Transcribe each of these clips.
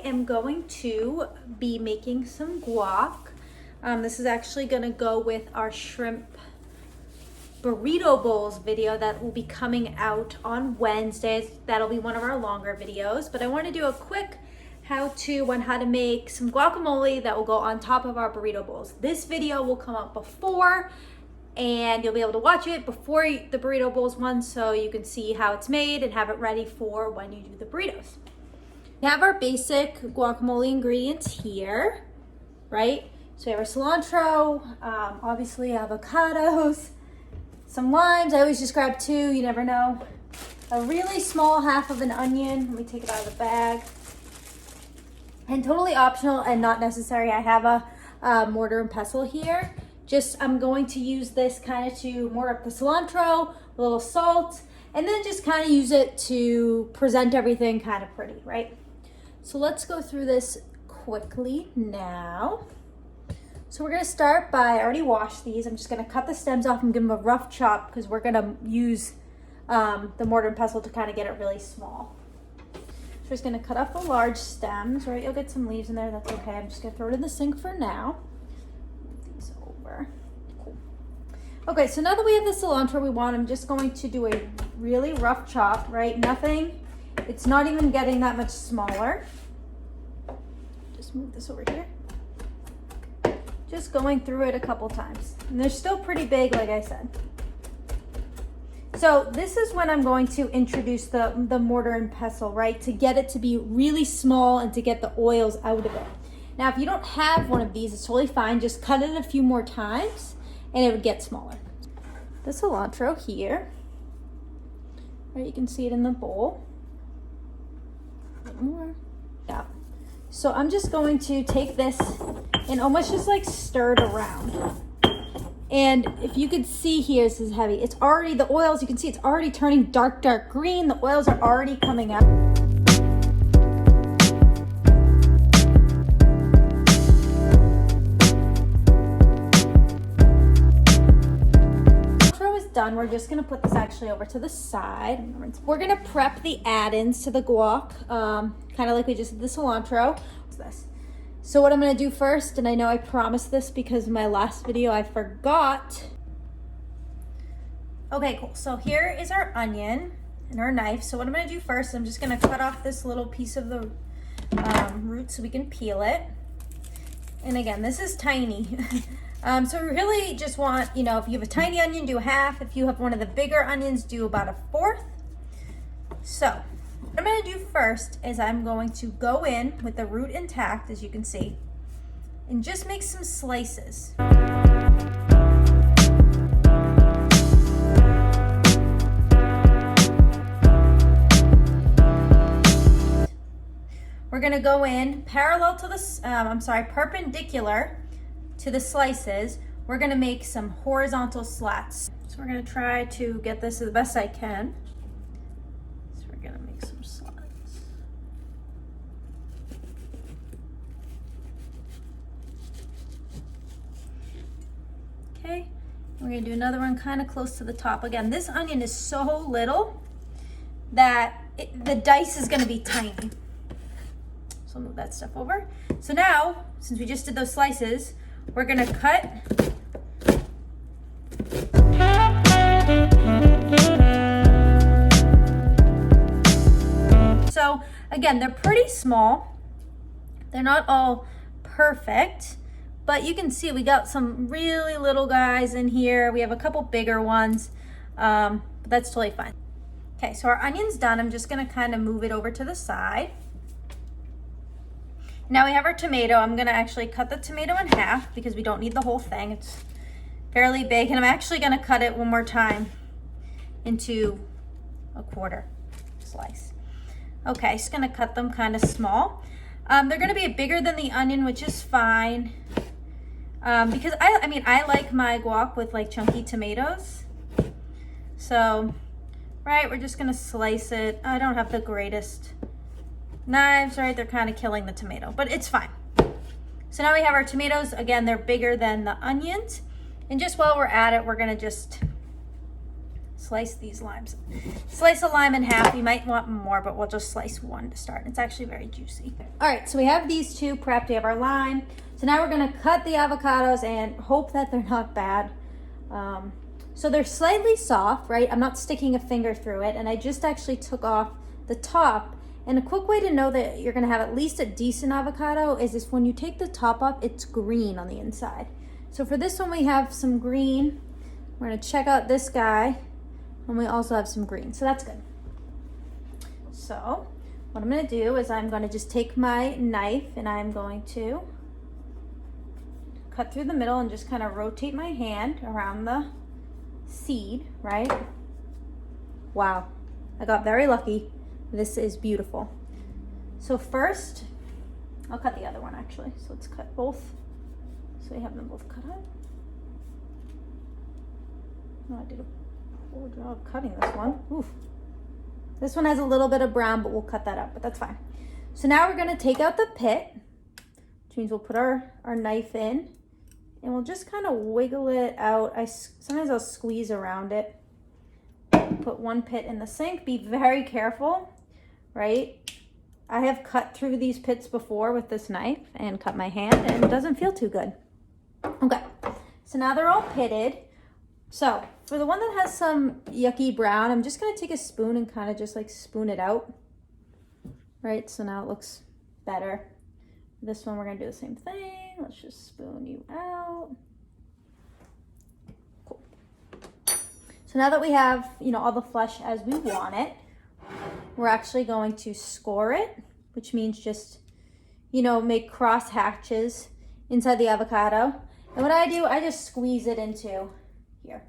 am going to be making some guac. This is actually gonna go with our shrimp burrito bowls video that will be coming out on Wednesdays. That'll be one of our longer videos, but I want to do a quick how-to on how to make some guacamole that will go on top of our burrito bowls. This video will come out before, and you'll be able to watch it before the burrito bowls one, so you can see how it's made and have it ready for when you do the burritos. We have our basic guacamole ingredients here, right? So we have our cilantro, obviously avocados, some limes. I always just grab 2, you never know. A really small half of an onion. Let me take it out of the bag. And totally optional and not necessary, I have a mortar and pestle here. I'm going to use this kind of to mortar up the cilantro, a little salt, and then just kind of use it to present everything kind of pretty, right? So let's go through this quickly now. So we're gonna start by, I already washed these. I'm just gonna cut the stems off and give them a rough chop because we're gonna use the mortar and pestle to kind of get it really small. So we're just gonna cut off the large stems, right? You'll get some leaves in there, that's okay. I'm just gonna throw it in the sink for now. Move these over. Cool. Okay, so now that we have the cilantro we want, I'm just going to do a really rough chop, right? Nothing, it's not even getting that much smaller. Just move this over here. Just going through it a couple times. And they're still pretty big, like I said. So this is when I'm going to introduce the mortar and pestle, right? To get it to be really small and to get the oils out of it. Now, if you don't have one of these, it's totally fine. Just cut it a few more times and it would get smaller. The cilantro here, right? You can see it in the bowl. A bit more. Yeah. So I'm just going to take this and almost just like stir it around. And if you could see here, this is heavy. It's already, the oils, you can see it's already turning dark green. The oils are already coming out. After it's done, we're just gonna put this actually over to the side. We're gonna prep the add-ins to the guac, kind of like we just did the cilantro. What's this? So what I'm gonna do first, and I know I promised this because in my last video I forgot. Okay, cool. So here is our onion and our knife. So what I'm gonna do first, I'm just gonna cut off this little piece of the root so we can peel it. And again, this is tiny. So we really just want, you know, if you have a tiny onion, do 1/2. If you have one of the bigger onions, do about 1/4. So what I'm gonna do first is I'm going to go in with the root intact, as you can see, and just make some slices. We're gonna go in parallel to the, perpendicular to the slices. We're gonna make some horizontal slats. So we're gonna try to get this as the best I can. Gonna make some slats. Okay, we're gonna do another one kind of close to the top. Again, this onion is so little that the dice is gonna be tiny. So I'll move that stuff over. So now, since we just did those slices, we're gonna cut. So again, they're pretty small. They're not all perfect, but you can see we got some really little guys in here. We have a couple bigger ones, but that's totally fine. Okay, so our onion's done. I'm just gonna kind of move it over to the side. Now we have our tomato. I'm gonna actually cut the tomato in 1/2 because we don't need the whole thing. It's fairly big, and I'm actually gonna cut it one more time into a 1/4 slice. Okay, just gonna cut them kind of small. They're gonna be bigger than the onion, which is fine. Because I like my guac with like chunky tomatoes. So, right, we're just gonna slice it. I don't have the greatest knives, right? They're kind of killing the tomato, but it's fine. So now we have our tomatoes. Again, they're bigger than the onions. And just while we're at it, we're gonna just slice these limes. Slice a lime in half. You might want more, but we'll just slice one to start. It's actually very juicy. All right, so we have these two prepped. We have our lime. So now we're gonna cut the avocados and hope that they're not bad. So they're slightly soft, right? I'm not sticking a finger through it, and I just actually took off the top. And a quick way to know that you're gonna have at least a decent avocado is this: when you take the top off, it's green on the inside. So for this one, we have some green. We're gonna check out this guy, and we also have some green, so that's good. So what I'm gonna do is I'm gonna just take my knife and I'm going to cut through the middle and just kind of rotate my hand around the seed, right? Wow, I got very lucky. This is beautiful. So first, I'll cut the other one actually. So let's cut both. So we have them both cut out. Oh, I did a poor job cutting this one. Oof. This one has a little bit of brown, but we'll cut that up, but that's fine. So now we're gonna take out the pit, which means we'll put our knife in and we'll just kind of wiggle it out. Sometimes I'll squeeze around it. Put one pit in the sink. Be very careful, right? I have cut through these pits before with this knife and cut my hand, and it doesn't feel too good. Okay, so now they're all pitted. So for the one that has some yucky brown, I'm just gonna take a spoon and kind of just like spoon it out, right? So now it looks better. This one, we're gonna do the same thing. Let's just spoon you out. Cool. So now that we have, all the flesh as we want it, we're actually going to score it, which means just, make cross hatches inside the avocado. And what I do, I just squeeze it into here.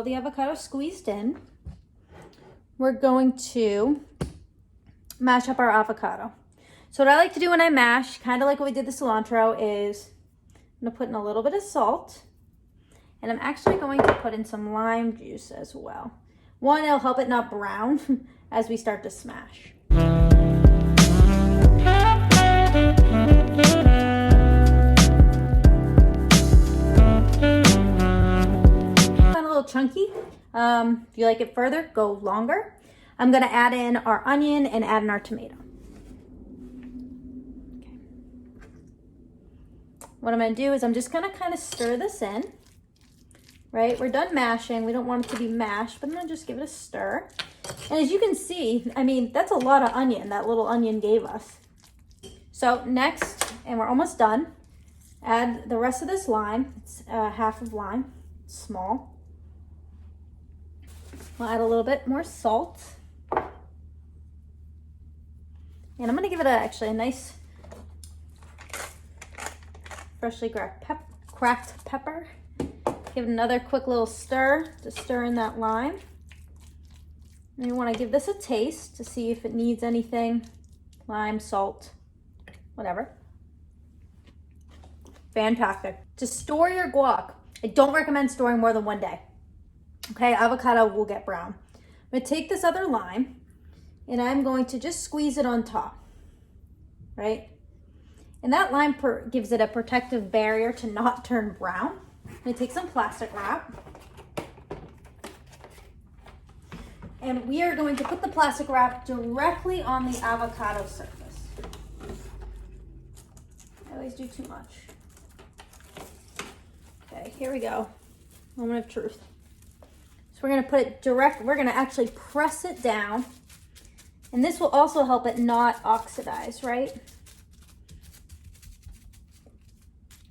The avocado squeezed in, we're going to mash up our avocado. So what I like to do when I mash, kind of like what we did the cilantro, is I'm gonna put in a little bit of salt, and I'm actually going to put in some lime juice as well. One, it'll help it not brown as we start to smash. Chunky. If you like it further, go longer. I'm gonna add in our onion and add in our tomato. Okay. What I'm gonna do is I'm just gonna kind of stir this in, right? We're done mashing. We don't want it to be mashed, but I'm gonna just give it a stir. And as you can see, that's a lot of onion that little onion gave us. So next, and we're almost done, add the rest of this lime. It's half of lime, small. We'll add a little bit more salt. And I'm gonna give it actually a nice freshly cracked pepper. Give it another quick little stir to stir in that lime. And you wanna give this a taste to see if it needs anything. Lime, salt, whatever. Fantastic. To store your guac, I don't recommend storing more than 1 day. Okay, avocado will get brown. I'm gonna take this other lime and I'm going to just squeeze it on top, right? And that lime gives it a protective barrier to not turn brown. I'm gonna take some plastic wrap. And we are going to put the plastic wrap directly on the avocado surface. I always do too much. Okay, here we go. Moment of truth. So we're gonna put it we're gonna actually press it down. And this will also help it not oxidize, right?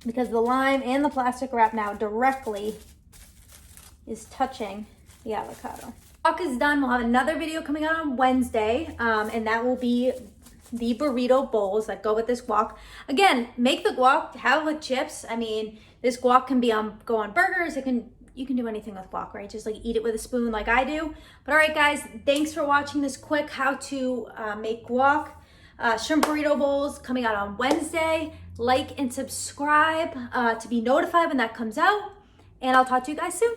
Because the lime and the plastic wrap now directly is touching the avocado. Guac is done. We'll have another video coming out on Wednesday, and that will be the burrito bowls that go with this guac. Again, make the guac, have it with chips. This guac can go on burgers. You can do anything with guac, right? Just like eat it with a spoon like I do. But all right, guys, thanks for watching this quick how to make guac. shrimp burrito bowls coming out on Wednesday. Like and subscribe to be notified when that comes out. And I'll talk to you guys soon.